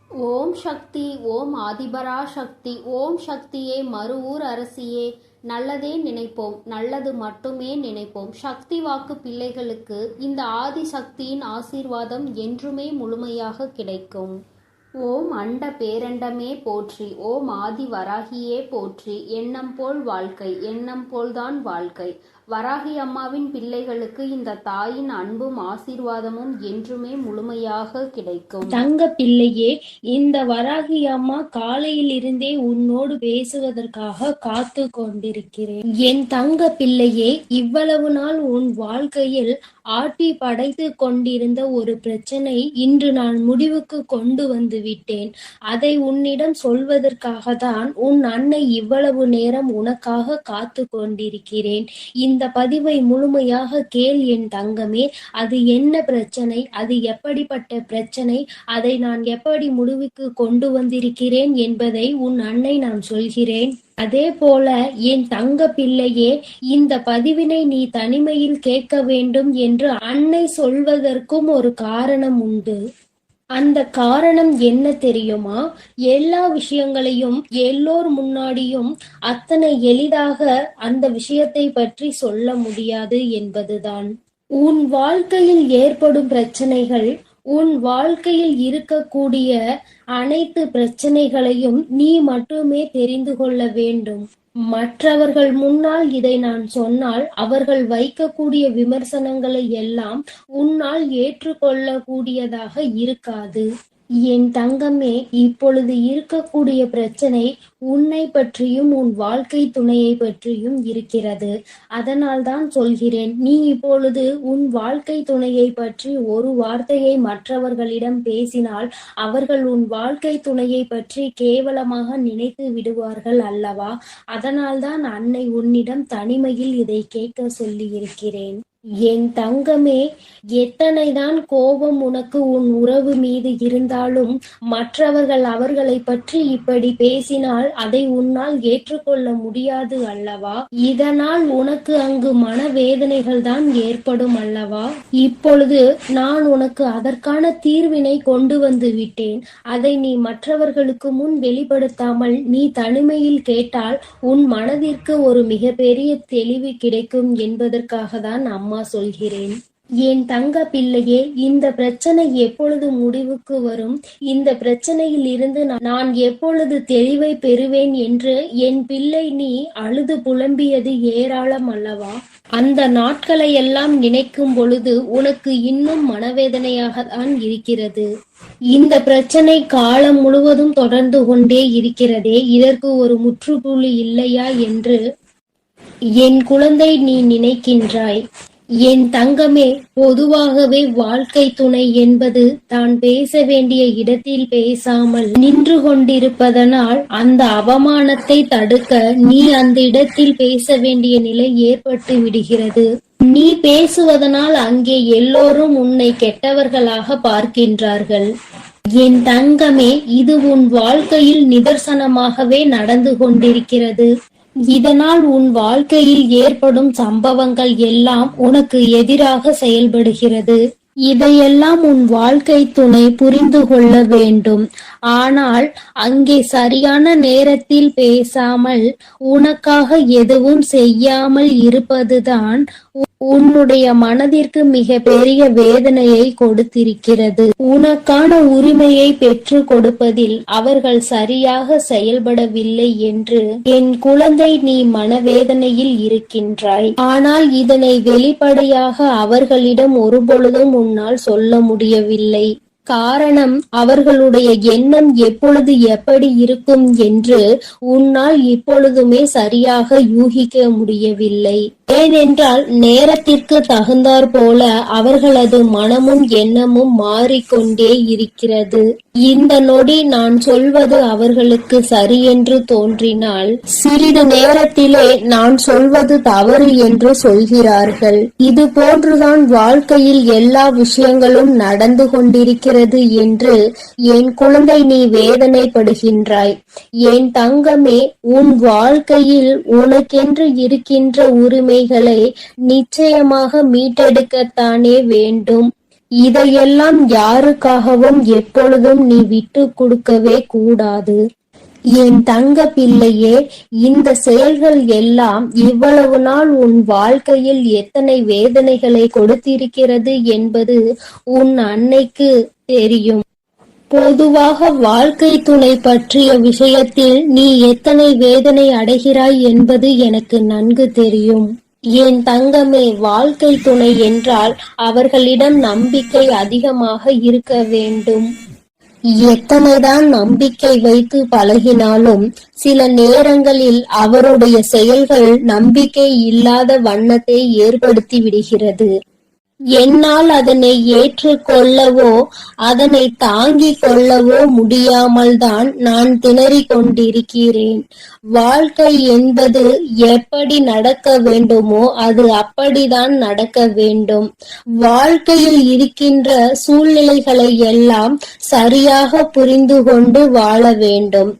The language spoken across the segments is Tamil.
ஓம் சக்தி. ஓம் ஆதிபரா சக்தி. ஓம் சக்தியே, மறுவூர் அரசியே, நல்லதே நினைப்போம், நல்லது மட்டுமே நினைப்போம். சக்தி வாக்கு பிள்ளைகளுக்கு இந்த ஆதி சக்தியின் ஆசீர்வாதம் என்றுமே முழுமையாக கிடைக்கும். ஓம் அண்ட பேரண்டமே போற்றி. ஓம் ஆதி வராகியே போற்றி. எண்ணம் போல் வாழ்க்கை, எண்ணம் போல்தான் வாழ்க்கை. வராகி அம்மாவின் பிள்ளைகளுக்கு இந்த தாயின் அன்பும் ஆசீர்வாதமும் என்றுமே முழுமையாக கிடைக்கும். தங்க பிள்ளையே, இந்த வராகி அம்மா காலையில் இருந்தே உன்னோடு பேசுவதற்காக காத்து கொண்டிருக்கிறேன். என் தங்க பிள்ளையே, இவ்வளவு நாள் உன் வாழ்க்கையில் ஆட்டி படைத்து கொண்டிருந்த ஒரு பிரச்சனை இன்று நான் முடிவுக்கு கொண்டு வந்து விட்டேன். அதை உன்னிடம் சொல்வதற்காக தான் உன் அன்னை இவ்வளவு நேரம் உனக்காக காத்து கொண்டிருக்கிறேன். இந்த பதிவை முழுமையாக கேள் என் தங்கமே. அது என்ன பிரச்சனை, அது எப்படிப்பட்ட பிரச்சனை, அதை நான் எப்படி முடிவுக்கு கொண்டு வந்திருக்கிறேன் என்பதை உன் அன்னை நான் சொல்கிறேன். அதே போல என் தங்க பிள்ளையே, இந்த பதிவினை நீ தனிமையில் கேட்க வேண்டும் என்று அன்னை சொல்வதற்கும் ஒரு காரணம் உண்டு. அந்த காரணம் என்ன தெரியுமா? எல்லா விஷயங்களையும் எல்லோர் முன்னாடியும் அத்தனை எளிதாக அந்த விஷயத்தை பற்றி சொல்ல முடியாது என்பதுதான். உன் வாழ்க்கையில் ஏற்படும் பிரச்சனைகள், உன் வாழ்க்கையில் இருக்கக்கூடிய அனைத்து பிரச்சனைகளையும் நீ மட்டுமே தெரிந்து கொள்ள வேண்டும். மற்றவர்கள் முன்னால் இதை நான் சொன்னால் அவர்கள் வைக்கக்கூடிய விமர்சனங்களை எல்லாம் உன்னால் ஏற்றுக்கொள்ளக்கூடியதாக இருக்காது. என் தங்கமே, இப்பொழுது இருக்கக்கூடிய பிரச்சனை உன்னை பற்றியும் உன் வாழ்க்கை துணையை பற்றியும் இருக்கிறது. அதனால் தான் சொல்கிறேன், நீ இப்பொழுது உன் வாழ்க்கை துணையை பற்றி ஒரு வார்த்தையை மற்றவர்களிடம் பேசினால் அவர்கள் உன் வாழ்க்கை துணையை பற்றி கேவலமாக நினைத்து விடுவார்கள் அல்லவா? அதனால்தான் அன்னை உன்னிடம் தனிமையில் இதை கேட்க சொல்லி இருக்கிறேன். என் தங்கமே, எத்தனைதான் கோபம் உனக்கு உன் உறவு மீது இருந்தாலும் மற்றவர்கள் அவர்களை பற்றி இப்படி பேசினால் அதை உன்னால் ஏற்றுக்கொள்ள முடியாது அல்லவா? இதனால் உனக்கு அங்கு மனவேதனைகள் தான் ஏற்படும் அல்லவா? இப்பொழுது நான் உனக்கு அதற்கான தீர்வினை கொண்டு வந்து விட்டேன். அதை நீ மற்றவர்களுக்கு முன் வெளிப்படுத்தாமல் நீ தனிமையில் கேட்டால் உன் மனதிற்கு ஒரு மிகப்பெரிய தெளிவு கிடைக்கும் என்பதற்காக தான் அம்மா சொல்கிறேன். என் தங்க பிள்ளையே, இந்த பிரச்சனை எப்பொழுது முடிவுக்கு வரும், இந்த பிரச்சனையில் இருந்து நான் எப்பொழுது தெளிவை பெறுவேன் என்று என் பிள்ளை நீ அழுது புலம்பியது ஏராளம் அல்லவா? அந்த நாட்களை எல்லாம் நினைக்கும் பொழுது உனக்கு இன்னும் மனவேதனையாக தான் இருக்கிறது. இந்த பிரச்சனை காலம் முழுவதும் தொடர்ந்து கொண்டே இருக்கிறதே, இதற்கு ஒரு முற்றுப்புள்ளி இல்லையா என்று என் குழந்தை நீ நினைக்கின்றாய். என் தங்கமே, பொதுவாகவே வாழ்க்கை துணை என்பது தான் பேச வேண்டிய இடத்தில் பேசாமல் நின்று கொண்டிருப்பதனால் அந்த அவமானத்தை தடுக்க நீ அந்த இடத்தில் பேச வேண்டிய நிலை ஏற்பட்டு விடுகிறது. நீ பேசுவதனால் அங்கே எல்லோரும் உன்னை கெட்டவர்களாக பார்க்கின்றார்கள். என் தங்கமே, இது உன் வாழ்க்கையில் நிதர்சனமாகவே நடந்து கொண்டிருக்கிறது. இதனால் உன் வாழ்க்கையில் ஏற்படும் சம்பவங்கள் எல்லாம் உனக்கு எதிராக செயல்படுகிறது. இதையெல்லாம் உன் வாழ்க்கை துணை புரிந்து கொள்ள வேண்டும். ஆனால் அங்கே சரியான நேரத்தில் பேசாமல் உனக்காக எதுவும் செய்யாமல் இருப்பதுதான் உன்னுடைய மனதிற்கு மிக பெரிய வேதனையை கொடுத்திருக்கிறது. உனக்கான உரிமையை பெற்று கொடுப்பதில் அவர்கள் சரியாக செயல்படவில்லை என்று என் குழந்தை நீ மனவேதனையில் இருக்கின்றாய். ஆனால் இதனை வெளிப்படையாக அவர்களிடம் ஒருபொழுதும் உன்னால் சொல்ல முடியவில்லை. காரணம், அவர்களுடைய எண்ணம் எப்பொழுது எப்படி இருக்கும் என்று உன்னால் இப்பொழுதுமே சரியாக யூகிக்க முடியவில்லை. ஏனென்றால் நேரத்திற்கு தகுந்தாற் போல அவர்களது மனமும் எண்ணமும் மாறிக்கொண்டே இருக்கிறது. இந்த நொடி நான் சொல்வது அவர்களுக்கு சரி என்று தோன்றினால் சிறிது நேரத்திலே நான் சொல்வது தவறு என்று சொல்கிறார்கள். இது போன்றுதான் வாழ்க்கையில் எல்லா விஷயங்களும் நடந்து கொண்டிருக்கிறது என்று என் குழந்தை நீ வேதனைப்படுகின்றாய். என் தங்கமே, உன் வாழ்க்கையில் உனக்கென்று இருக்கின்ற உரிமைகளை நிச்சயமாக மீட்டெடுக்கத்தானே வேண்டும். இதையெல்லாம் யாருக்காகவும் எப்பொழுதும் நீ விட்டு கொடுக்கவே கூடாது. என் தங்க பிள்ளையே, இந்த செயல்கள் எல்லாம் இவ்வளவு நாள் உன் வாழ்க்கையில் எத்தனை வேதனைகளை கொடுத்திருக்கிறது என்பது உன் அன்னைக்கு தெரியும். பொதுவாக வாழ்க்கை துணை பற்றிய விஷயத்தில் நீ எத்தனை வேதனை அடைகிறாய் என்பது எனக்கு நன்கு தெரியும். என் தங்கமே, வாழ்க்கை துணை என்றால் அவர்களிடம் நம்பிக்கை அதிகமாக இருக்க வேண்டும். எத்தனைதான் நம்பிக்கை வைத்து பழகினாலும் சில நேரங்களில் அவருடைய செயல்கள் நம்பிக்கை இல்லாத வண்ணத்தை ஏற்படுத்தி விடுகிறது. என்னால் அதனை ஏற்றுக்கொள்ளவோ அதனை தாங்கிக் கொள்ளவோ முடியாமல் தான் நான் திணறிக் கொண்டிருக்கிறேன். வாழ்க்கை என்பது எப்படி நடக்க வேண்டுமோ அது அப்படிதான் நடக்க வேண்டும். வாழ்க்கையில் இருக்கின்ற சூழ்நிலைகளை எல்லாம் சரியாக புரிந்து கொண்டு வாழ வேண்டும்.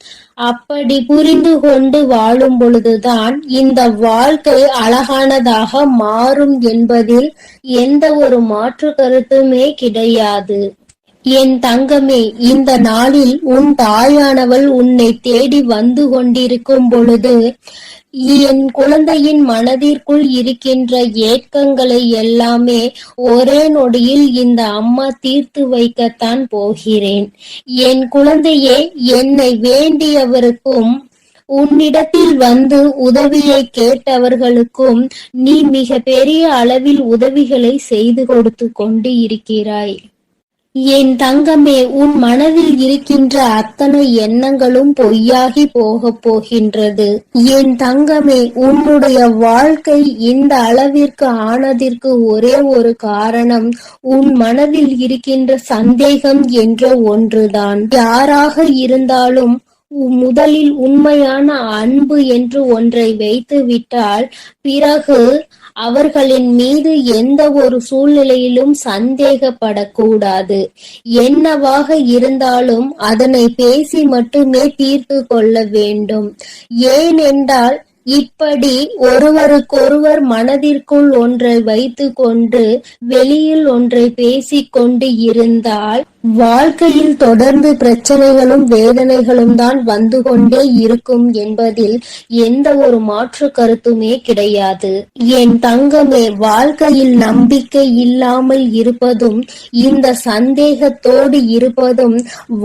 அப்படி புரிந்து கொண்டு வாழும் பொழுதுதான் இந்த வாழ்க்கை அழகானதாக மாறும் என்பதில் எந்த ஒரு மாற்று கருத்துமே கிடையாது. என் தங்கமே, இந்த நாளில் உன் தாயானவள் உன்னை தேடி வந்து கொண்டிருக்கும் பொழுது என் குழந்தையின் மனதிற்குள் இருக்கின்ற ஏக்கங்களை எல்லாமே ஒரே நொடியில் இந்த அம்மா தீர்த்து வைக்கத்தான் போகிறேன். என் குழந்தையே, என்னை வேண்டியவருக்கும் உன்னிடத்தில் வந்து உதவியை கேட்டவர்களுக்கும் நீ மிக பெரிய அளவில் உதவிகளை செய்து கொடுத்து கொண்டு இருக்கிறாய். என் தங்கமே, உன் மனதில் இருக்கின்ற அத்தனை எண்ணங்களும் பொய்யாகி போகப் போகின்றது. என் தங்கமே, உன்னுடைய வாழ்க்கை இந்த அளவிற்கு ஆனதற்கு ஒரே ஒரு காரணம் உன் மனதில் இருக்கின்ற சந்தேகம் என்ற ஒன்றுதான். யாராக இருந்தாலும் முதலில் உண்மையான அன்பு என்று ஒன்றை வைத்து விட்டால் பிறகு அவர்களின் மீது எந்த ஒரு சூழ்நிலையிலும் சந்தேகப்படக்கூடாது. என்னவாக இருந்தாலும் அதனை பேசி மட்டுமே தீர்த்து கொள்ள வேண்டும். ஏனென்றால் இப்படி ஒருவருக்கொருவர் மனதிற்குள் ஒன்றை வைத்து கொண்டு வெளியில் ஒன்றை பேசிக்கொண்டு இருந்தால் வாழ்க்கையில் தொடர்ந்து பிரச்சனைகளும் வேதனைகளும் தான் வந்து கொண்டே இருக்கும் என்பதில் எந்த ஒரு மாற்று கருத்துமே கிடையாது. என் தங்கமே, வாழ்க்கையில் நம்பிக்கை இல்லாமல் இருப்பதும் இந்த சந்தேகத்தோடு இருப்பதும்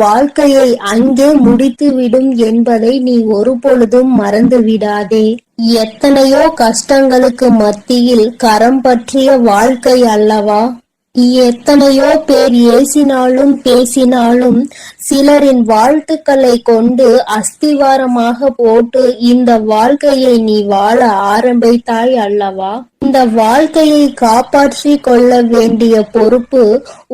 வாழ்க்கையை அங்கே முடித்துவிடும் என்பதை நீ ஒருபொழுதும் மறந்து விடாதே. எத்தனையோ கஷ்டங்களுக்கு மத்தியில் கரம் பற்றிய வாழ்க்கை அல்லவா? எத்தனையோ பேர் ஏசினாலும் பேசினாலும் சிலரின் வாழ்த்துக்களை கொண்டு அஸ்திவாரமாக போட்டு இந்த வாழ்க்கையை நீ வாழ ஆரம்பித்தாய் அல்லவா? இந்த வாழ்க்கையை காப்பாற்றி கொள்ள வேண்டிய பொறுப்பு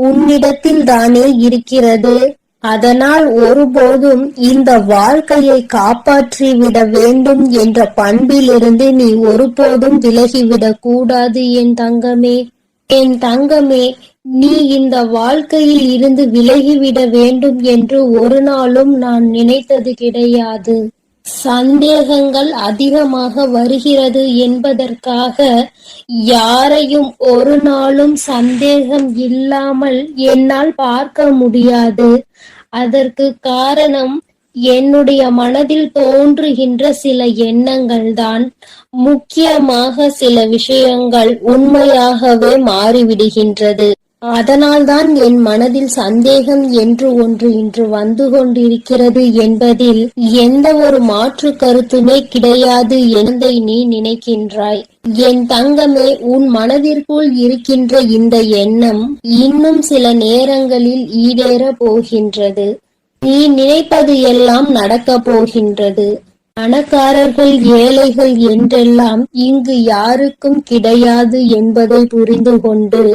உன்னிடத்தில் தானே இருக்கிறது. அதனால் ஒருபோதும் இந்த வாழ்க்கையை காப்பாற்றி விட வேண்டும் என்ற பண்பிலிருந்து நீ ஒருபோதும் விலகிவிடக் கூடாது. என் தங்கமே, நீ இந்த வாழ்க்கையில் இருந்து விலகிவிட வேண்டும் என்று ஒரு நாளும் நான் நினைத்தது கிடையாது. சந்தேகங்கள் அதிகமாக வருகிறது என்பதற்காக யாரையும் ஒரு நாளும் சந்தேகம் இல்லாமல் என்னால் பார்க்க முடியாது. அதற்கு காரணம் என்னுடைய மனதில் தோன்றுகின்ற சில எண்ணங்கள் தான். முக்கியமாக சில விஷயங்கள் உண்மையாகவே மாறிவிடுகின்றது. அதனால்தான் என் மனதில் சந்தேகம் என்று ஒன்று இன்று வந்து கொண்டிருக்கிறது என்பதில் எந்த ஒரு மாற்று கருத்துமே கிடையாது என்பதை நீ நினைக்கின்றாய். என் தங்கமே, உன் மனதிற்குள் இருக்கின்ற இந்த எண்ணம் இன்னும் சில நேரங்களில் ஈடேற போகின்றது. நீ நினைப்பது எல்லாம் நடக்க போகின்றது. பணக்காரர்கள் ஏழைகள் என்றெல்லாம் இங்கு யாருக்கும் கிடையாது என்பதை புரிந்து கொண்டு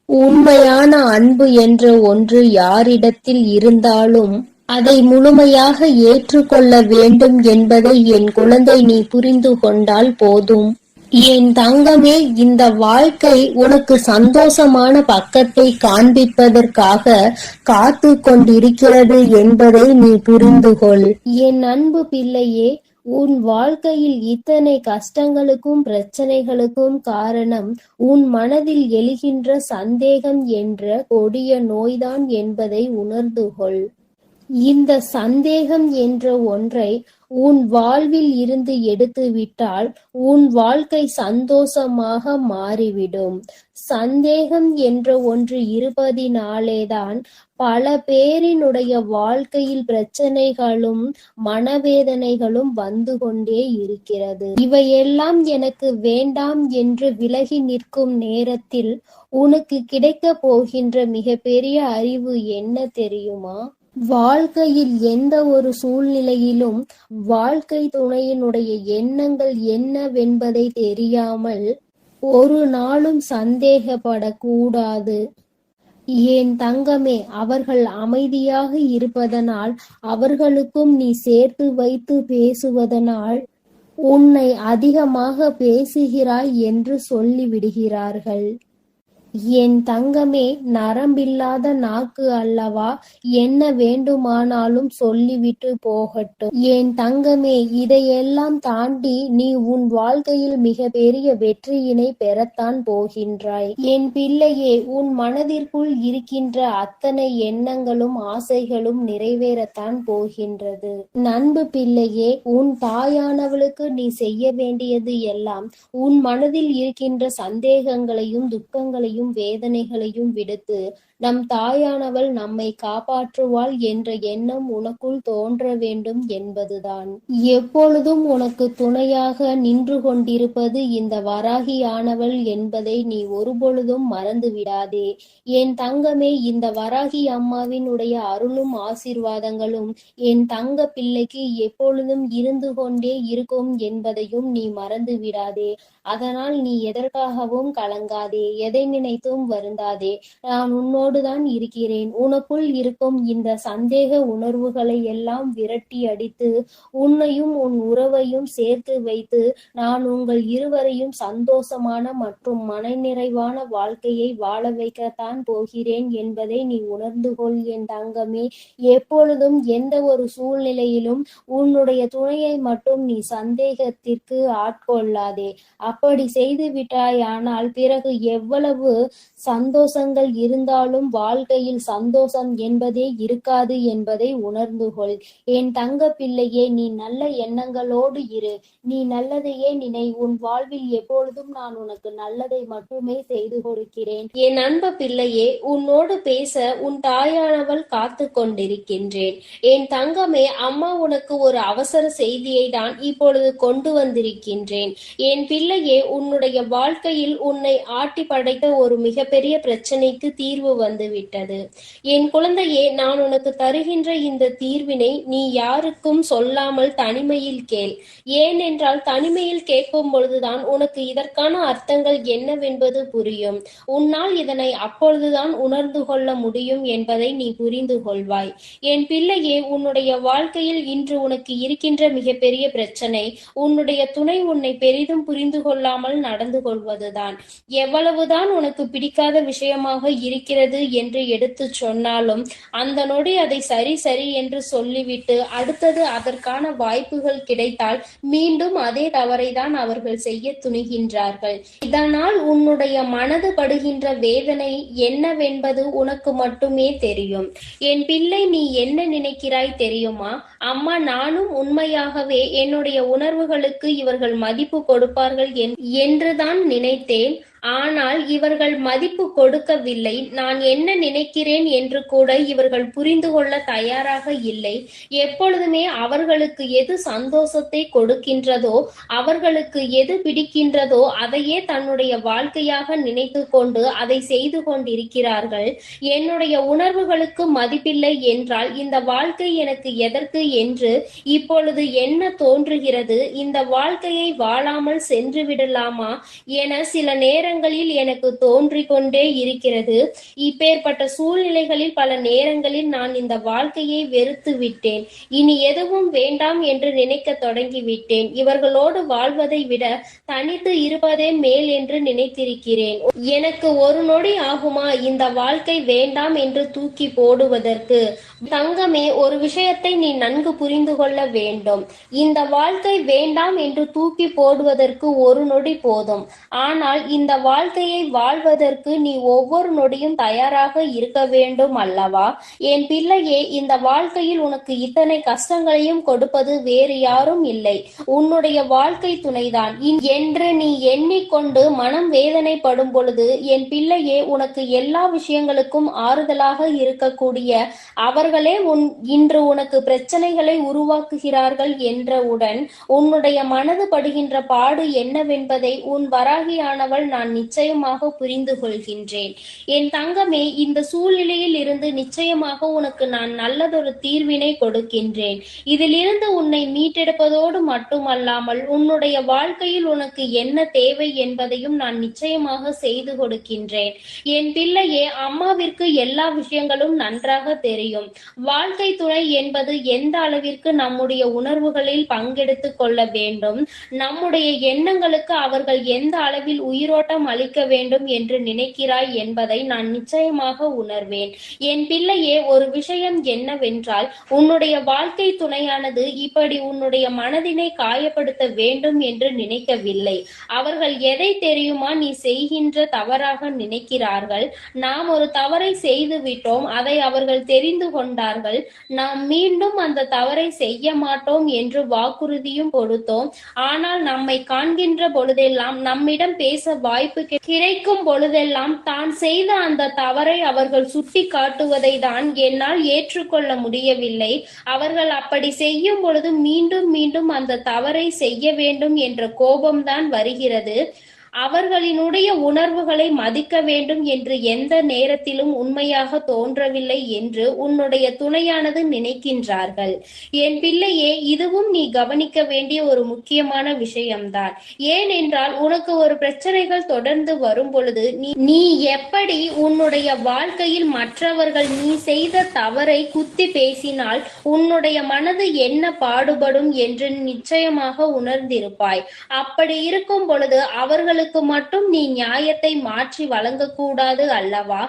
உண்மையான அன்பு என்ற ஒன்று யாரிடத்தில் இருந்தாலும் அதை முழுமையாக ஏற்றுக்கொள்ள வேண்டும் என்பதை என் குழந்தை நீ புரிந்து கொண்டால் போதும். என் தங்கமே, இந்த வாழ்க்கை உனக்கு சந்தோஷமான பக்கத்தை காண்பிப்பதற்காக காத்து கொண்டிருக்கிறது என்பதை நீ புரிந்து கொள். என் அன்பு பிள்ளையே, உன் வாழ்க்கையில் இத்தனை கஷ்டங்களுக்கும் பிரச்சனைகளுக்கும் காரணம் உன் மனதில் எழுகின்ற சந்தேகம் என்ற கொடிய நோய்தான் என்பதை உணர்ந்து கொள். இந்த சந்தேகம் என்ற ஒன்றை உன் வாழ்வில் இருந்து எடுத்துவிட்டால் உன் வாழ்க்கை சந்தோஷமாக மாறிவிடும். சந்தேகம் என்ற ஒன்று இருப்பதினாலேதான் பல பேரினுடைய வாழ்க்கையில் பிரச்சனைகளும் மனவேதனைகளும் வந்து கொண்டே இருக்கிறது. இவையெல்லாம் எனக்கு வேண்டாம் என்று விலகி நிற்கும் நேரத்தில் உனக்கு கிடைக்க போகின்ற மிகப்பெரிய அறிவு என்ன தெரியுமா? வாழ்க்கையில் எந்த ஒரு சூழ்நிலையிலும் வாழ்க்கை துணையினுடைய எண்ணங்கள் என்னவென்பதை தெரியாமல் ஒரு நாளும் சந்தேகப்படக்கூடாது. என் தங்கமே, அவர்கள் அமைதியாக இருப்பதனால், அவர்களுக்கும் நீ சேர்த்து வைத்து பேசுவதனால் உன்னை அதிகமாக பேசுகிறாய் என்று சொல்லிவிடுகிறார்கள். என் தங்கமே, நரம்பில்லாத நாக்கு அல்லவா, என்ன வேண்டுமானாலும் சொல்லிவிட்டு போகட்டும். என் தங்கமே, இதையெல்லாம் தாண்டி நீ உன் வாழ்க்கையில் மிக பெரிய வெற்றியினை பெறத்தான் போகின்றாய். என் பிள்ளையே, உன் மனதிற்குள் இருக்கின்ற அத்தனை எண்ணங்களும் ஆசைகளும் நிறைவேறத்தான் போகின்றது. நண்பு பிள்ளையே, உன் தாயானவளுக்கு நீ செய்ய வேண்டியது எல்லாம் உன் மனதில் இருக்கின்ற சந்தேகங்களையும் துக்கங்களையும் வேதனைகளையும் விடுத்து நம் தாயானவள் நம்மை காப்பாற்றுவாள் என்ற எண்ணம் உனக்குள் தோன்ற வேண்டும் என்பதுதான். எப்பொழுதும் உனக்கு துணையாக நின்று கொண்டிருப்பது இந்த வராகியானவள் என்பதை நீ ஒருபொழுதும் மறந்து விடாதே. என் தங்கமே, இந்த வராகி அம்மாவினுடைய அருளும் ஆசீர்வாதங்களும் என் தங்க பிள்ளைக்கு எப்பொழுதும் இருந்து கொண்டே இருக்கும் என்பதையும் நீ மறந்து விடாதே. அதனால் நீ எதற்காகவும் கலங்காதே, எதை நினைத்தும் வருந்தாதே. நான் உன்னோடுதான் இருக்கிறேன். உனக்குள் இருக்கும் இந்த சந்தேக உணர்வுகளை எல்லாம் விரட்டி அடித்து உன்னையும் உன் உறவையும் சேர்த்து வைத்து நான் உங்கள் இருவரையும் சந்தோஷமான மற்றும் மனநிறைவான வாழ்க்கையை வாழ வைக்கத்தான் போகிறேன் என்பதை நீ உணர்ந்து கொள் என் தங்கமே. எப்பொழுதும் எந்த ஒரு சூழ்நிலையிலும் உன்னுடைய துணையை மட்டும் நீ சந்தேகத்திற்கு ஆட்கொள்ளாதே. அப்படி செய்து விட்டாயானால் பிறகு எவ்வளவு சந்தோஷங்கள் இருந்தாலும் வாழ்க்கையில் சந்தோஷம் என்பதே இருக்காது என்பதை உணர்ந்து கொள். என் தங்க பிள்ளையே, நீ நல்ல எண்ணங்களோடு இரு. நீ நல்லதையே நினை. உன் வாழ்வில் எப்பொழுதும் நான் உனக்கு நல்லதை மட்டுமே செய்து கொடுக்கிறேன். என் அன்பு பிள்ளையே, உன்னோடு பேச உன் தாயானவள் காத்து கொண்டிருக்கின்றேன். என் தங்கமே, அம்மா உனக்கு ஒரு அவசர செய்தியை தான் இப்பொழுது கொண்டு வந்திருக்கின்றேன். என் பிள்ளையே, உன்னுடைய வாழ்க்கையில் உன்னை ஆட்டி படைத்த ஒரு மிகப்பெரிய பிரச்சனைக்கு தீர்வு வந்துவிட்டது. என் குழந்தையே, நான் உனக்கு தருகின்ற இந்த தீர்வினை நீ யாருக்கும் சொல்லாமல் தனிமையில் கேள். ஏனென்றால் தனிமையில் கேட்கும் பொழுதுதான் உனக்கு இதற்கான அர்த்தங்கள் என்னவென்பது புரியும். உன்னால் இதனை அப்பொழுதுதான் உணர்ந்து கொள்ள முடியும் என்பதை நீ புரிந்து கொள்வாய். என் பிள்ளையே, உன்னுடைய வாழ்க்கையில் இன்று உனக்கு இருக்கின்ற மிகப்பெரிய பிரச்சனை உன்னுடைய துணை உன்னை பெரிதும் புரிந்து கொள்ளாமல் நடந்து கொள்வதுதான். எவ்வளவுதான் உனக்கு பிடிக்காத விஷயமாக இருக்கிறது என்று எடுத்து சொன்னாலும் அந்த நொடி அதை சரி சரி என்று சொல்லிவிட்டு அடுத்தது அதற்கான வாய்ப்புகள் கிடைத்தால் மீண்டும் அதே தவறை தான் அவர்கள் செய்ய துணிகின்றார்கள். இதனால் உன்னுடைய மனது படுகின்ற வேதனை என்னவென்பது உனக்கு மட்டுமே தெரியும். என் பிள்ளை, நீ என்ன நினைக்கிறாய் தெரியுமா? அம்மா, நானும் உண்மையாகவே என்னுடைய உணர்வுகளுக்கு இவர்கள் மதிப்பு கொடுப்பார்கள் என்றுதான் நினைத்தேன். ஆனால் இவர்கள் மதிப்பு கொடுக்கவில்லை. நான் என்ன நினைக்கிறேன் என்று கூட இவர்கள் புரிந்து கொள்ள தயாராக இல்லை. எப்பொழுதுமே அவர்களுக்கு எது சந்தோஷத்தை கொடுக்கின்றதோ, அவர்களுக்கு எது பிடிக்கின்றதோ அதையே தன்னுடைய வாழ்க்கையாக நினைத்து கொண்டு அதை செய்து கொண்டிருக்கிறார்கள். என்னுடைய உணர்வுகளுக்கு மதிப்பில்லை என்றால் இந்த வாழ்க்கை எனக்கு எதற்கு என்று இப்பொழுது என்ன தோன்றுகிறது? இந்த வாழ்க்கையை வாழாமல் சென்று விடலாமா என சில நேர நேரங்களில் எனக்கு தோன்றிக் கொண்டே இருக்கிறது. இப்பேற்பட்ட சூழ்நிலைகளில் பல நேரங்களில் நான் இந்த வாழ்க்கையை வெறுத்து விட்டேன். இனி எதுவும் வேண்டாம் என்று நினைக்க தொடங்கிவிட்டேன். இவர்களோடு வாழ்வதை விட தனித்து இருப்பதே மேல் என்று நினைத்திருக்கிறேன். எனக்கு ஒரு நொடி ஆகுமா இந்த வாழ்க்கை வேண்டாம் என்று தூக்கி போடுவதற்கு? தங்கமே, ஒரு விஷயத்தை நீ நன்கு புரிந்து கொள்ள வேண்டும். இந்த வாழ்க்கை வேண்டாம் என்று தூக்கி போடுவதற்கு ஒரு நொடி போதும். ஆனால் இந்த வாழ்க்கையை வாழ்வதற்கு நீ ஒவ்வொரு நொடியும் தயாராக இருக்க வேண்டும் அல்லவா? என் பிள்ளையே, இந்த வாழ்க்கையில் உனக்கு இத்தனை கஷ்டங்களையும் கொடுப்பது வேறு யாரும் இல்லை, உன்னுடைய வாழ்க்கை துணைதான் என்று நீ எண்ணிக்கொண்டு மனம் வேதனைப்படும் பொழுது, என் பிள்ளையே, உனக்கு எல்லா விஷயங்களுக்கும் ஆறுதலாக இருக்கக்கூடிய அவர்களே இன்று உனக்கு பிரச்சனைகளை உருவாக்குகிறார்கள் என்றவுடன் உன்னுடைய மனது படுகின்ற பாடு என்னவென்பதை உன் வராகியானவள் நான் நிச்சயமாக புரிந்து கொள்கின்றேன். என் தங்கமே, இந்த சூழ்நிலையில் இருந்து நிச்சயமாக உனக்கு நான் நல்லதொரு தீர்வினை கொடுக்கின்றேன். இதிலிருந்து உன்னை மீட்டெடுப்பதோடு மட்டுமல்லாமல் உன்னுடைய வாழ்க்கையில் உனக்கு என்ன தேவை என்பதையும் நான் நிச்சயமாக செய்து கொடுக்கின்றேன். என் பிள்ளையே, அம்மாவிற்கு எல்லா விஷயங்களும் நன்றாக தெரியும். வாழ்க்கை துணை என்பது எந்த அளவிற்கு நம்முடைய உணர்வுகளில் பங்கெடுத்து கொள்ள வேண்டும், நம்முடைய எண்ணங்களுக்கு அவர்கள் எந்த அளவில் உயிரோட்டம் அளிக்க வேண்டும் என்று நினைக்கிறாய் என்பதை நான் நிச்சயமாக உணர்வேன். என் பிள்ளையே, ஒரு விஷயம் என்னவென்றால், உன்னுடைய வாழ்க்கை துணையானது இப்படி உன்னுடைய மனதினை காயப்படுத்த வேண்டும் என்று நினைக்கவில்லை. அவர்கள் எதை தெரியுமா நீ செய்கின்ற தவறாக நினைக்கிறார்கள். நாம் ஒரு தவறை செய்து விட்டோம், அதை அவர்கள் தெரிந்து கொண்டார்கள். நாம் மீண்டும் அந்த தவறை செய்ய மாட்டோம் என்று வாக்குறுதியும் கொடுத்தோம். ஆனால் நம்மை காண்கின்ற பொழுதெல்லாம், நம்மிடம் பேச வாய்ப்பு கிடைக்கும் பொழுதெல்லாம் தான் செய்த அந்த தவறை அவர்கள் சுட்டி காட்டுவதை தான் என்னால் ஏற்றுக்கொள்ள முடியவில்லை. அவர்கள் அப்படி செய்யும் பொழுது மீண்டும் மீண்டும் அந்த தவறை செய்ய வேண்டும் என்ற கோபம்தான் வருகிறது. அவர்களினுடைய உணர்வுகளை மதிக்க வேண்டும் என்று எந்த நேரத்திலும் உண்மையாக தோன்றவில்லை என்று உன்னுடைய துணையானது நினைக்கின்றார்கள். என் பிள்ளையே, இதுவும் நீ கவனிக்க வேண்டிய ஒரு முக்கியமான விஷயம்தான். ஏனென்றால் உனக்கு ஒரு பிரச்சனைகள் தொடர்ந்து வரும் பொழுது நீ எப்படி உன்னுடைய வாழ்க்கையில் மற்றவர்கள் நீ செய்த தவறை குத்தி பேசினால் உன்னுடைய மனது என்ன பாடுபடும் என்று நிச்சயமாக உணர்ந்திருப்பாய். அப்படி இருக்கும் பொழுது அவர்களுக்கு மட்டும் நீ நியாயத்தை மாற்றி வழங்கக்கூடாது அல்லவா?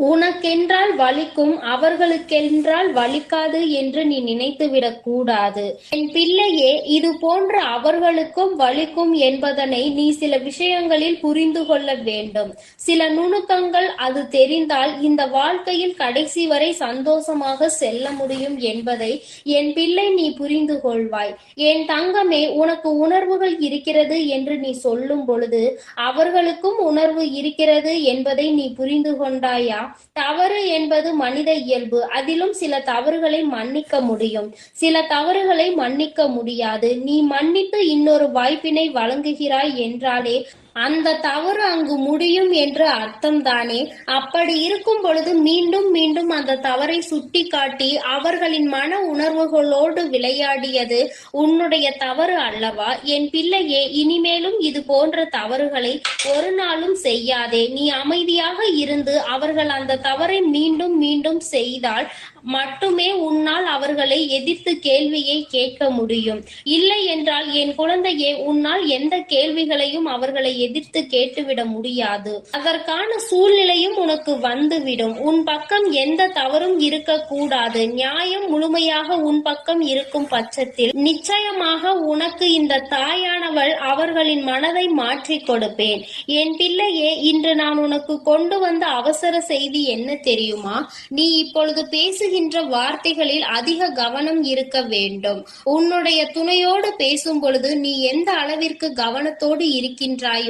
உனக்கென்றால் வலிக்கும், அவர்களுக்கென்றால் வலிக்காது என்று நீ நினைத்துவிடக் கூடாது. என் பிள்ளையே, இது போன்ற அவர்களுக்கும் வலிக்கும் என்பதனை நீ சில விஷயங்களில் புரிந்து கொள்ள வேண்டும். சில நுணுக்கங்கள் அது தெரிந்தால் இந்த வாழ்க்கையில் கடைசி வரை சந்தோஷமாக செல்ல முடியும் என்பதை என் பிள்ளை நீ புரிந்து கொள்வாய். என் தங்கமே, உனக்கு உணர்வுகள் இருக்கிறது என்று நீ சொல்லும் பொழுது அவர்களுக்கும் உணர்வு இருக்கிறது என்பதை நீ புரிந்து கொண்டாயா? தவறு என்பது மனித இயல்பு. அதிலும் சில தவறுகளை மன்னிக்க முடியும், சில தவறுகளை மன்னிக்க முடியாது. நீ மன்னித்து இன்னொரு வாய்ப்பினை வழங்குகிறாய் என்றாலே அந்த தவறு அங்கு முடியும் என்று அர்த்தம் தானே? அப்படி இருக்கும் பொழுது மீண்டும் மீண்டும் அந்த தவறை சுட்டி காட்டி அவர்களின் மன உணர்வுகளோடு விளையாடியது உன்னுடைய தவறு அல்லவா? என் பிள்ளையே, இனிமேலும் இது போன்ற தவறுகளை ஒரு நாளும் செய்யாதே. நீ அமைதியாக இருந்து அவர்கள் அந்த தவறை மீண்டும் மீண்டும் செய்தால் மட்டுமே உன்னால் அவர்களை எதிர்த்து கேள்வியை கேட்க முடியும். இல்லை என்றால் என் குழந்தையே, உன்னால் எந்த கேள்விகளையும் அவர்களை எதிர்த்து கேட்டுவிட முடியாது. அதற்கான சூழ்நிலையும் உனக்கு வந்துவிடும். உன் பக்கம் எந்த தவறும் இருக்கக்கூடாது. நியாயம் முழுமையாக உன் பக்கம் இருக்கும் பட்சத்தில் நிச்சயமாக உனக்கு இந்த தாயானவள் அவர்களின் மனதை மாற்றி கொடுப்பேன். என் பிள்ளையே, இன்று நான் உனக்கு கொண்டு வந்த அவசர செய்தி என்ன தெரியுமா? நீ இப்பொழுது பேசுகின்ற வார்த்தைகளில் அதிக கவனம் இருக்க வேண்டும். உன்னுடைய துணையோடு பேசும் பொழுது நீ எந்த அளவிற்கு கவனத்தோடு இருக்கின்றாயோ,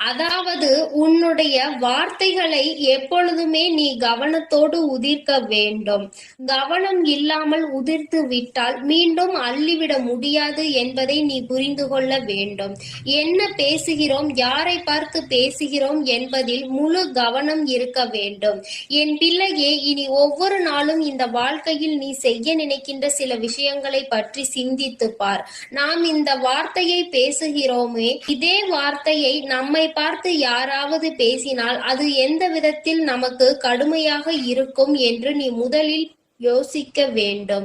அதாவது உன்னுடைய வார்த்தைகளை எப்பொழுதுமே நீ கவனத்தோடு உதிர்க்க வேண்டும். கவனம் இல்லாமல் உதிர்த்து விட்டால் மீண்டும் அள்ளிவிட முடியாது என்பதை நீ புரிந்து கொள்ள வேண்டும். என்ன பேசுகிறோம், யாரை பார்த்து பேசுகிறோம் என்பதில் முழு கவனம் இருக்க வேண்டும். என் பிள்ளையே, இனி ஒவ்வொரு நாளும் இந்த வாழ்க்கையில் நீ செய்ய நினைக்கின்ற சில விஷயங்களை பற்றி சிந்தித்து பார். நாம் இந்த வார்த்தையை பேசுகிறோமே, இதே வார்த்தையை நம்மை பார்த்து யாராவது பேசினால் அது எந்த விதத்தில் நமக்கு கடுமையாக இருக்கும் என்று நீ முதலில் யோசிக்க வேண்டும்.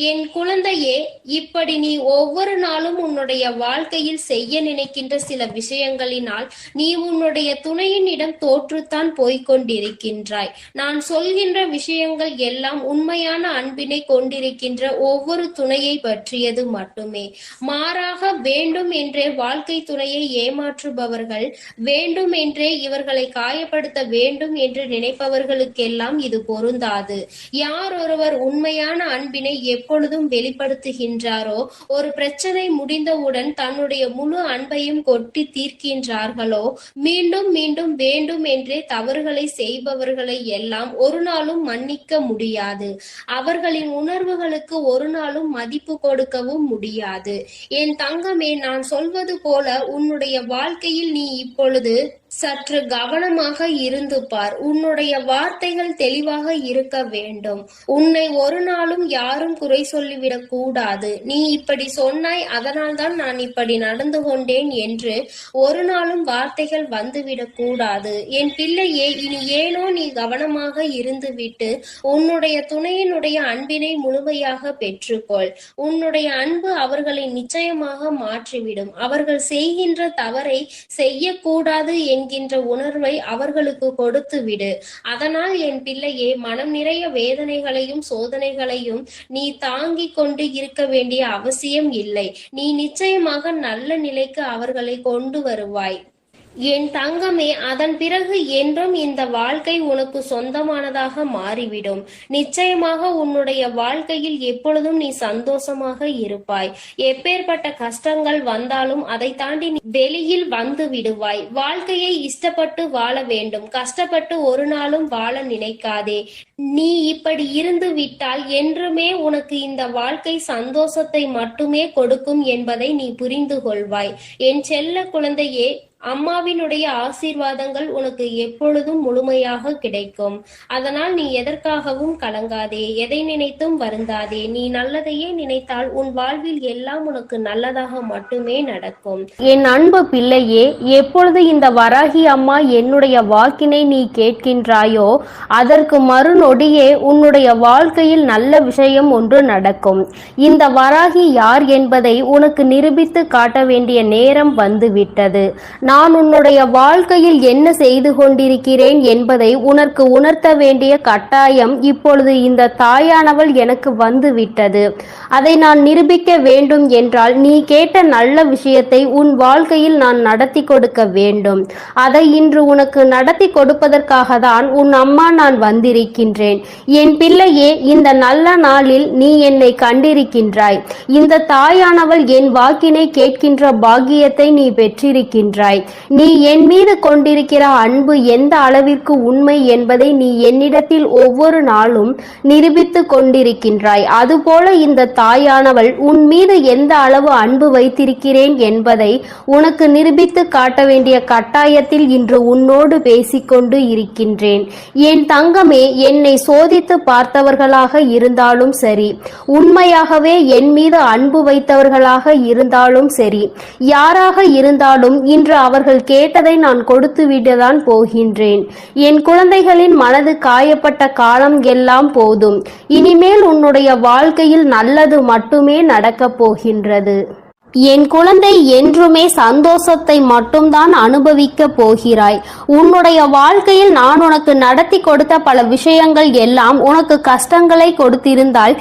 என் குழந்தையே, இப்படி நீ ஒவ்வொரு நாளும் உன்னுடைய வாழ்க்கையில் செய்ய நினைக்கின்ற சில விஷயங்களினால் நீ உன்னுடைய துணையினிடம் தோற்றுத்தான் போய்கொண்டிருக்கின்றாய். நான் சொல்கின்ற விஷயங்கள் எல்லாம் உண்மையான அன்பினை கொண்டிருக்கின்ற ஒவ்வொரு துணையை பற்றியது மட்டுமே. மாறாக வேண்டும் என்றே வாழ்க்கை துணையை ஏமாற்றுபவர்கள், வேண்டும் என்றே இவர்களை காயப்படுத்த வேண்டும் என்று நினைப்பவர்களுக்கெல்லாம் இது பொருந்தாது. யார் ஒருவர் உண்மையான அன்பினை எப்பொழுதும் வெளிப்படுத்துகின்றாரோ, ஒரு பிரச்சனை முடிந்தவுடன் தன்னுடைய முழு அன்பையும் கொட்டி தீர்க்கின்றார்களோ, மீண்டும் மீண்டும் வேண்டும் என்றே தவறுகளை செய்பவர்களை எல்லாம் ஒரு நாளும் மன்னிக்க முடியாது. அவர்களின் உணர்வுகளுக்கு ஒரு நாளும் மதிப்பு கொடுக்கவும் முடியாது. என் தங்கமே, நான் சொல்வது போல உன்னுடைய வாழ்க்கையில் நீ இப்பொழுது சற்று கவனமாக இருந்து பார். உன்னுடைய வார்த்தைகள் தெளிவாக இருக்க வேண்டும். உன்னை ஒரு நாளும் யாரும் குறை சொல்லிவிடக் கூடாது. நீ இப்படி சொன்னாய், அதனால்தான் நான் இப்படி நடந்து கொண்டேன் என்று ஒரு நாளும் வார்த்தைகள் வந்துவிடக் கூடாது. என் பிள்ளையே, இனி ஏனோ நீ கவனமாக இருந்துவிட்டு உன்னுடைய துணையினுடைய அன்பினை முழுமையாக பெற்றுக்கொள். உன்னுடைய அன்பு அவர்களை நிச்சயமாக மாற்றிவிடும். அவர்கள் செய்கின்ற தவறை செய்யக்கூடாது என்கின்ற உணர்வை அவர்களுக்கு கொடுத்து விடு. அதனால் என் பிள்ளையே, மனம் நிறைய வேதனைகளையும் சோதனைகளையும் நீ தாங்கிக் கொண்டு இருக்க வேண்டிய அவசியம் இல்லை. நீ நிச்சயமாக நல்ல நிலைக்கு அவர்களை கொண்டு வருவாய். என் தங்கமே, அதன் பிறகு என்றும் இந்த வாழ்க்கை உனக்கு சொந்தமானதாக மாறிவிடும். நிச்சயமாக உன்னுடைய வாழ்க்கையில் எப்பொழுதும் நீ சந்தோஷமாக இருப்பாய். எப்பேற்பட்ட கஷ்டங்கள் வந்தாலும் அதை தாண்டி நீ வெளியில் வந்து விடுவாய். வாழ்க்கையை இஷ்டப்பட்டு வாழ வேண்டும், கஷ்டப்பட்டு ஒரு நாளும் வாழ நினைக்காதே. நீ இப்படி இருந்து விட்டால் என்றுமே உனக்கு இந்த வாழ்க்கை சந்தோஷத்தை மட்டுமே கொடுக்கும் என்பதை நீ புரிந்து கொள்வாய். என் செல்ல குழந்தையே, அம்மாவினுடைய ஆசீர்வாதங்கள் உனக்கு எப்பொழுதும் முழுமையாக கிடைக்கும். அதனால் நீ எதற்காகவும் கலங்காதே, எதை நினைத்தும் வருந்தாதே. நீ நல்லதையே நினைத்தால் உன் வாழ்வில் எல்லாம் உனக்கு நல்லதாக மட்டுமே நடக்கும். என் அன்பு பிள்ளையே, எப்பொழுது இந்த வராகி அம்மா என்னுடைய வாக்கினை நீ கேட்கின்றாயோ, அதற்கு மறுநொடியே உன்னுடைய வாழ்க்கையில் நல்ல விஷயம் ஒன்று நடக்கும். இந்த வராகி யார் என்பதை உனக்கு நிரூபித்து காட்ட வேண்டிய நேரம் வந்துவிட்டது. நான் உன்னுடைய வாழ்க்கையில் என்ன செய்து கொண்டிருக்கிறேன் என்பதை உனக்கு உணர்த்த வேண்டிய கட்டாயம் இப்பொழுது இந்த தாயானவள் எனக்கு வந்து விட்டது. அதை நான் நிரூபிக்க வேண்டும் என்றால் நீ கேட்ட நல்ல விஷயத்தை உன் வாழ்க்கையில் நான் நடத்தி கொடுக்க வேண்டும். அதை இன்று உனக்கு நடத்தி கொடுப்பதற்காக தான் உன் அம்மா நான் வந்திருக்கின்றேன். என் பிள்ளையே, இந்த நல்ல நாளில் நீ என்னை கண்டிருக்கின்றாய். இந்த தாயானவள் என் வாக்கினை கேட்கின்ற பாக்கியத்தை நீ பெற்றிருக்கின்றாய். நீ என் மீது கொண்டிருக்கிற அன்பு எந்த அளவிற்கு உண்மை என்பதை நீ என்னிடத்தில் ஒவ்வொரு நாளும் நிரூபித்து கொண்டிருக்கின்றாய். அதுபோல இந்த தாயானவள் உன் மீது எந்த அளவு அன்பு வைத்திருக்கிறேன் என்பதை உனக்கு நிரூபித்து காட்ட வேண்டிய கட்டாயத்தில் இன்று உன்னோடு பேசிக்கொண்டு இருக்கின்றேன். என் தங்கமே, என்னை சோதித்து பார்த்தவர்களாக இருந்தாலும் சரி, உண்மையாகவே என் மீது அன்பு வைத்தவர்களாக இருந்தாலும் சரி, யாராக இருந்தாலும் இன்று அவர்கள் கேட்டதை நான் கொடுத்து விடத்தான் போகின்றேன். என் குழந்தைகளின் மனது காயப்பட்ட காலம் எல்லாம் போதும். இனிமேல் உன்னுடைய வாழ்க்கையில் நல்லது மட்டுமே நடக்கப் போகின்றது. என் குழந்தை, என்றுமே சந்தோஷத்தை மட்டும்தான் அனுபவிக்க போகிறாய். உன்னுடைய வாழ்க்கையில் நான் உனக்கு நடத்தி கொடுத்த பல விஷயங்கள் எல்லாம் உனக்கு கஷ்டங்களை கொடுத்திருந்தால்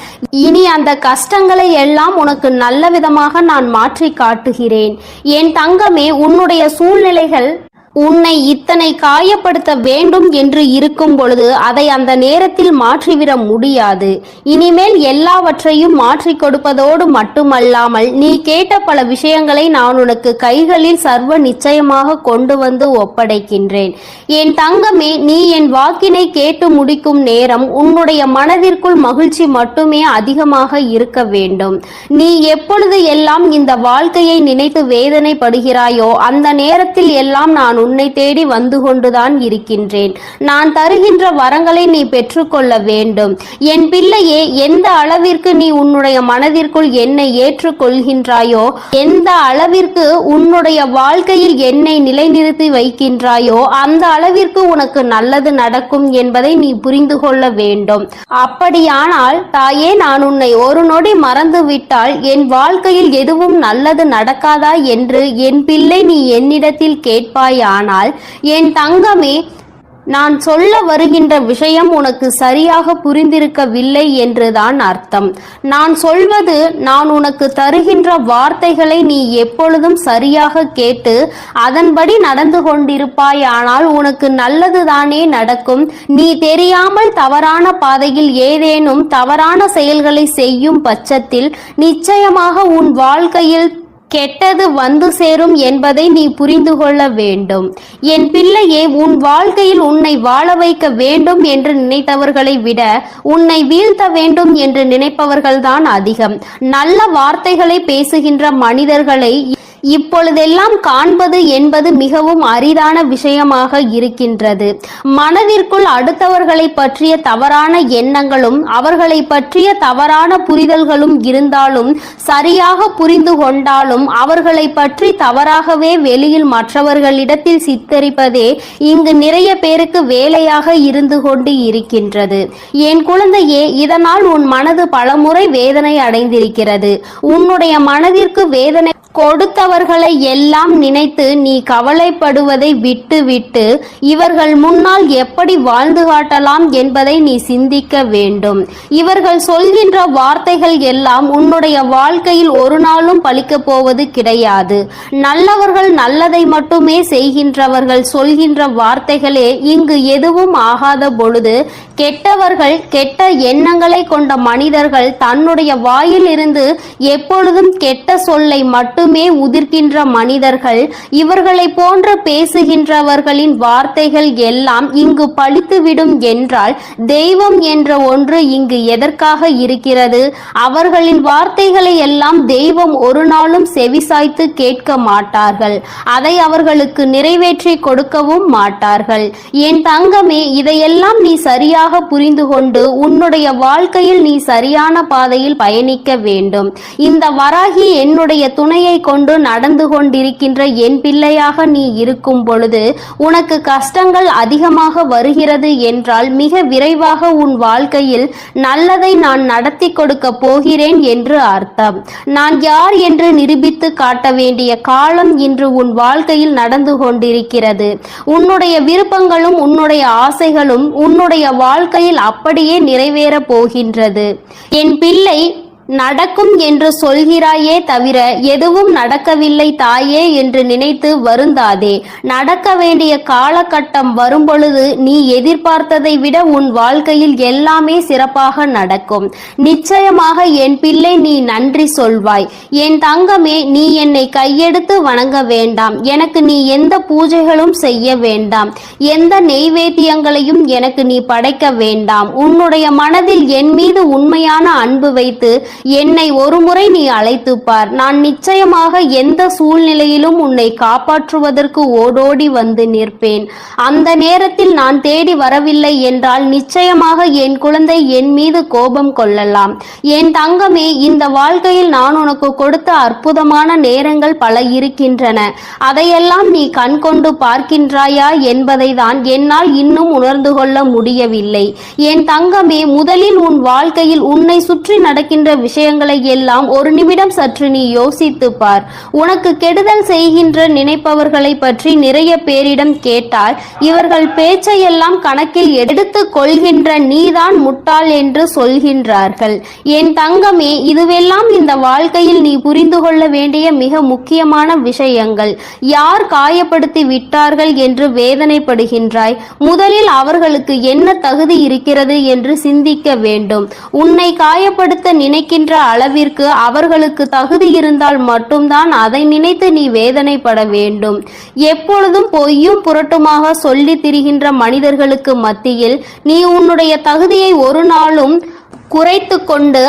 இனி அந்த கஷ்டங்களை எல்லாம் உனக்கு நல்ல விதமாக நான் மாற்றி காட்டுகிறேன். என் தங்கமே, உன்னுடைய சூழ்நிலைகள் உன்னை இத்தனை காயப்படுத்த வேண்டும் என்று இருக்கும் பொழுது அதை அந்த நேரத்தில் மாற்றிவிட முடியாது. இனிமேல் எல்லாவற்றையும் மாற்றி கொடுப்பதோடு மட்டுமல்லாமல் நீ கேட்ட பல விஷயங்களை நான் உனக்கு கைகளில் சர்வ நிச்சயமாக கொண்டு வந்து ஒப்படைக்கின்றேன். என் தங்கமே, நீ என் வாக்கினை கேட்டு முடிக்கும் நேரம் உன்னுடைய மனதிற்குள் மகிழ்ச்சி மட்டுமே அதிகமாக இருக்க வேண்டும். நீ எப்பொழுது எல்லாம் இந்த வாழ்க்கையை நினைத்து வேதனைப்படுகிறாயோ அந்த நேரத்தில் எல்லாம் நான் உன்னை தேடி வந்து கொண்டுதான் இருக்கின்றேன். நான் தருகின்ற வரங்களை நீ பெற்றுக்கொள்ள வேண்டும். என் பிள்ளையே, எந்த அளவிற்கு நீ உன்னுடைய மனதிற்குள் என்னை ஏற்றுக்கொள்கின்றாயோ, எந்த அளவிற்கு உன்னுடைய வாழ்க்கையில் என்னை நிலைநிறுத்தி வைக்கின்றாயோ, அந்த அளவிற்கு உனக்கு நல்லது நடக்கும் என்பதை நீ புரிந்து கொள்ள வேண்டும். அப்படியானால் தாயே, நான் உன்னை ஒரு நொடி மறந்துவிட்டால் என் வாழ்க்கையில் எதுவும் நல்லது நடக்காதா என்று என் பிள்ளை நீ என்னிடத்தில் கேட்பாயானால், என் தங்கமே, நான் சொல்ல வருகின்ற விஷயம் உனக்கு சரியாக புரிந்திருக்கவில்லை என்றுதான் அர்த்தம். நான் சொல்வது, நான் உனக்கு தருகின்ற வார்த்தைகளை நீ எப்பொழுதும் சரியாக கேட்டு அதன்படி நடந்து கொண்டிருப்பாயானால் உனக்கு நல்லதுதானே நடக்கும். நீ தெரியாமல் தவறான பாதையில் ஏதேனும் தவறான செயல்களை செய்யும் பட்சத்தில் நிச்சயமாக உன் வாழ்க்கையில் கெட்டது வந்து சேரும் என்பதை நீ புரிந்து கொள்ள வேண்டும். என் பிள்ளையே, உன் வாழ்க்கையில் உன்னை வாழ வைக்க வேண்டும் என்று நினைத்தவர்களை விட உன்னை வீழ்த்த வேண்டும் என்று நினைப்பவர்கள்தான் அதிகம். நல்ல வார்த்தைகளை பேசுகின்ற மனிதர்களை இப்பொழுதெல்லாம் காண்பது என்பது மிகவும் அரிதான விஷயமாக இருக்கின்றது. மனதிற்குள் அடுத்தவர்களை பற்றிய தவறான எண்ணங்களும் அவர்களை பற்றிய தவறான புரிதல்களும் இருந்தாலும், சரியாக புரிந்து கொண்டாலும் அவர்களை பற்றி தவறாகவே வெளியில் மற்றவர்களிடத்தில் சித்தரிப்பதே இங்கு நிறைய பேருக்கு வேலையாக இருந்து கொண்டு இருக்கின்றது. என் குழந்தையே, இதனால் உன் மனது பலமுறை வேதனை அடைந்திருக்கிறது. உன்னுடைய மனதிற்கு வேதனை கொடுத்தவர்களை எல்லாம் நினைத்து நீ கவலைப்படுவதை விட்டுவிட்டு இவர்கள் முன்னால் எப்படி வாழ்ந்து காட்டலாம் என்பதை நீ சிந்திக்க வேண்டும். இவர்கள் சொல்கின்ற வார்த்தைகள் எல்லாம் உன்னுடைய வாழ்க்கையில் ஒரு நாளும் பலிக்கப் போவது கிடையாது. நல்லவர்கள் நல்லதை மட்டுமே செய்கின்றவர்கள் சொல்கின்ற வார்த்தைகளே இங்கு எதுவும் ஆகாத பொழுது, கெட்டவர்கள், கெட்ட எண்ணங்களை கொண்ட மனிதர்கள் தன்னுடைய வாயில் இருந்து எப்பொழுதும் கெட்ட சொல்லை மட்டுமே உதிர்க்கின்ற மனிதர்கள், இவர்களை போன்று பேசுகின்றவர்களின் வார்த்தைகள் எல்லாம் இங்கு பலித்துவிடும் என்றால் தெய்வம் என்ற ஒன்று இங்கு எதற்காக இருக்கிறது? அவர்களின் வார்த்தைகளை எல்லாம் தெய்வம் ஒரு நாளும் செவிசாய்த்து கேட்க மாட்டார்கள். அதை அவர்களுக்கு நிறைவேற்றி கொடுக்கவும் மாட்டார்கள். என் தங்கமே, இதையெல்லாம் நீ சரியாக புரிந்து கொண்டு உன்னுடைய வாழ்க்கையில் நீ சரியான பாதையில் பயணிக்க வேண்டும். இந்த வராகி என்னுடைய துணையை கொண்டு நடந்து கொண்டிருக்கின்ற என் பிள்ளையாக நீ இருக்கும் பொழுது உனக்கு கஷ்டங்கள் அதிகமாக வருகிறது என்றால் மிக விரைவாக உன் வாழ்க்கையில் நல்லதை நான் நடத்தி கொடுக்க போகிறேன் என்று அர்த்தம். நான் யார் என்று நிரூபித்து காட்ட வேண்டிய காலம் இன்று உன் வாழ்க்கையில் நடந்து கொண்டிருக்கிறது. உன்னுடைய விருப்பங்களும் உன்னுடைய ஆசைகளும் உன்னுடைய வாழ்க்கையில் அப்படியே நிறைவேற போகின்றது. என் பிள்ளை, நடக்கும் என்று சொல்கிறாயே தவிர எதுவும் நடக்கவில்லை தாயே என்று நினைத்து வருந்தாதே. நடக்க வேண்டிய காலகட்டம் வரும்பொழுது நீ எதிர்பார்த்ததை விட உன் வாழ்க்கையில் எல்லாமே சிறப்பாக நடக்கும். நிச்சயமாக என் பிள்ளை, நீ நன்றி சொல்வாய். என் தங்கமே, நீ என்னை கையெடுத்து வணங்க வேண்டாம். எனக்கு நீ எந்த பூஜைகளும் செய்ய வேண்டாம். எந்த நெய்வேத்தியங்களையும் எனக்கு நீ படைக்க வேண்டாம். உன்னுடைய மனதில் என் மீது உண்மையான அன்பு வைத்து என்னை ஒரு முறை நீ அழைத்து பார். நான் நிச்சயமாக எந்த சூழ்நிலையிலும் உன்னை காப்பாற்றுவதற்கு ஓடோடி வந்து நிற்பேன். அந்த நேரத்தில் நான் தேடி வரவில்லை என்றால் நிச்சயமாக என் குழந்தை என் மீது கோபம் கொள்ளலாம். என் தங்கமே, இந்த வாழ்க்கையில் நான் உனக்கு கொடுத்த அற்புதமான நேரங்கள் பல இருக்கின்றன. அதையெல்லாம் நீ கண் கொண்டு பார்க்கின்றாயா என்பதை தான் என்னால் இன்னும் உணர்ந்து கொள்ள முடியவில்லை. என் தங்கமே, முதலில் உன் வாழ்க்கையில் உன்னை சுற்றி நடக்கின்ற விஷயங்களை எல்லாம் ஒரு நிமிடம் சற்று நீ யோசித்து பார். உனக்கு கெடுதல் செய்கின்ற நினைப்பவர்களை பற்றி நிறைய பேரிடம் கேட்டால் இவர்கள் பேச்சையெல்லாம் கணக்கில் எடுத்துக் கொள்கின்ற நீதான் முட்டாள் என்று சொல்கின்றார்கள். என் தங்கமே, இதுவெல்லாம் இந்த வாழ்க்கையில் நீ புரிந்து கொள்ள வேண்டிய மிக முக்கியமான விஷயங்கள். யார் காயப்படுத்தி விட்டார்கள் என்று வேதனைப்படுகின்றாய்? முதலில் அவர்களுக்கு என்ன தகுதி இருக்கிறது என்று சிந்திக்க வேண்டும். உன்னை காயப்படுத்த நினைக்கின்ற அளவிற்கு அவர்களுக்கு தகுதி இருந்தால் மட்டும்தான் அதை நினைத்து நீ வேதனைப்பட வேண்டும். எப்பொழுதும் பொய்யும் புரட்டுமாக சொல்லி திரிகின்ற மனிதர்களுக்கு மத்தியில் நீ உன்னுடைய தகுதியை ஒரு நாளும் குறைத்து கொண்டு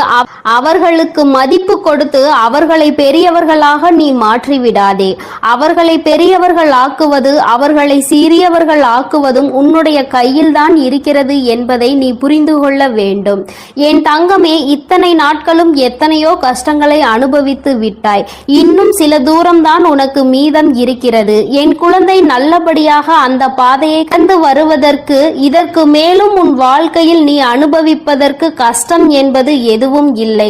அவர்களுக்கு மதிப்பு கொடுத்து அவர்களை பெரியவர்களாக நீ மாற்றிவிடாதே. அவர்களை பெரியவர்கள் ஆக்குவது, அவர்களை சிறியவர்கள் ஆக்குவதும் உன்னுடைய கையில்தான் இருக்கிறது என்பதை நீ புரிந்து கொள்ள வேண்டும். என் தங்கமே, இத்தனை நாட்களும் எத்தனையோ கஷ்டங்களை அனுபவித்து விட்டாய். இன்னும் சில தூரம்தான் உனக்கு மீதம் இருக்கிறது. என் குழந்தை, நல்லபடியாக அந்த பாதையை கடந்து வருவதற்கு இதற்கு மேலும் உன் வாழ்க்கையில் நீ அனுபவிப்பதற்கு கஷ்டம் என்பது எதுவும் இல்லை.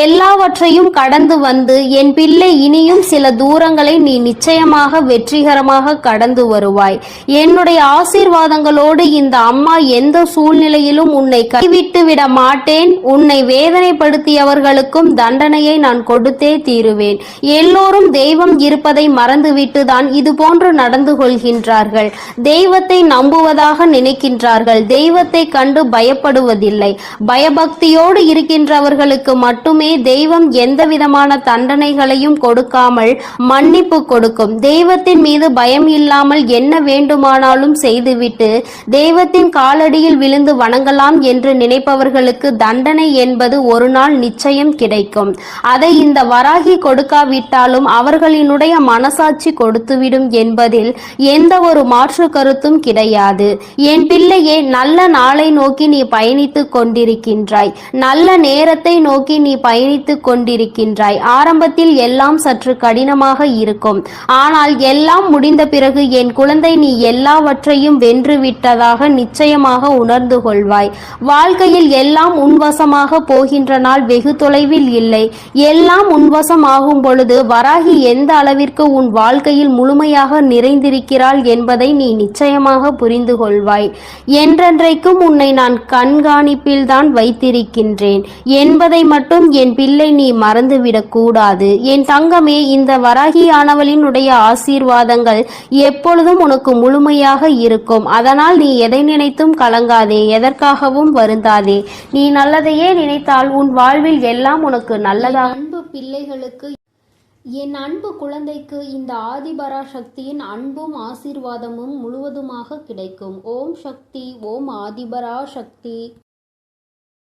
எல்லாவற்றையும் கடந்து வந்து என் பிள்ளை, இனியும் சில தூரங்களை நீ நிச்சயமாக வெற்றிகரமாக கடந்து வருவாய். என்னுடைய ஆசீர்வாதங்களோடு இந்த அம்மா எந்த சூழ்நிலையிலும் உன்னை கைவிட்டு விட மாட்டேன். உன்னை வேதனைப்படுத்தியவர்களுக்கும் தண்டனையை நான் கொடுத்தே தீருவேன். எல்லோரும் தெய்வம் இருப்பதை மறந்துவிட்டுதான் இது போன்று நடந்து கொள்கின்றார்கள். தெய்வத்தை நம்புவதாக நினைக்கின்றார்கள். தெய்வத்தை கண்டு பயப்படுவதில்லை. பயபக்தியோடு இருக்கின்றவர்களுக்கு மட்டுமே தெய்வம் எந்தவிதமான தண்டனைகளையும் கொடுக்காமல் மன்னிப்பு கொடுக்கும். தெய்வத்தின் மீது பயம் இல்லாமல் என்ன வேண்டுமானாலும் செய்துவிட்டு தெய்வத்தின் காலடியில் விழுந்து வணங்கலாம் என்று நினைப்பவர்களுக்கு தண்டனை என்பது ஒரு நாள் நிச்சயம் கிடைக்கும். அதை இந்த வராகி கொடுக்காவிட்டாலும் அவர்களினுடைய மனசாட்சி கொடுத்துவிடும் என்பதில் எந்த ஒரு மாற்று கருத்தும் கிடையாது. என் பிள்ளையே, நல்ல நாளை நோக்கி நீ பயணித்துக் கொண்டிருக்கின்றாய். நல்ல நேரத்தை நோக்கி நீ பயணித்துக் கொண்டிருக்கின்றாய். ஆரம்பத்தில் எல்லாம் சற்று கடினமாக இருக்கும். ஆனால் எல்லாம் முடிந்த பிறகு என் குழந்தை, நீ எல்லாவற்றையும் வென்று விட்டதாக நிச்சயமாக உணர்ந்து கொள்வாய். வாழ்க்கையில் எல்லாம் உன்வசமாக போகின்ற நாள் வெகு தொலைவில் இல்லை. எல்லாம் உன்வசம் ஆகும் பொழுது வராகி எந்த அளவிற்கு உன் வாழ்க்கையில் முழுமையாக நிறைந்திருக்கிறாள் என்பதை நீ நிச்சயமாக புரிந்து கொள்வாய். என்றென்றைக்கும் உன்னை நான் கண்காணிப்பில் தான் வைத்திருக்கின்றேன் என்பதை மட்டும் என் பிள்ளை நீ மறந்துவிடக் கூடாது. என் தங்கமே, இந்த வராகியானவளினுடைய ஆசீர்வாதங்கள் எப்பொழுதும் உனக்கு முழுமையாக இருக்கும். அதனால் நீ எதை நினைத்தும் கலங்காதே, எதற்காகவும் வருந்தாதே. நீ நல்லதையே நினைத்தால் உன் வாழ்வில் எல்லாம் உனக்கு நல்லதா. அன்பு பிள்ளைகளுக்கு, என் அன்பு குழந்தைக்கு இந்த ஆதிபராசக்தியின் அன்பும் ஆசீர்வாதமும் முழுவதுமாக கிடைக்கும். ஓம் சக்தி, ஓம் ஆதிபராசக்தி.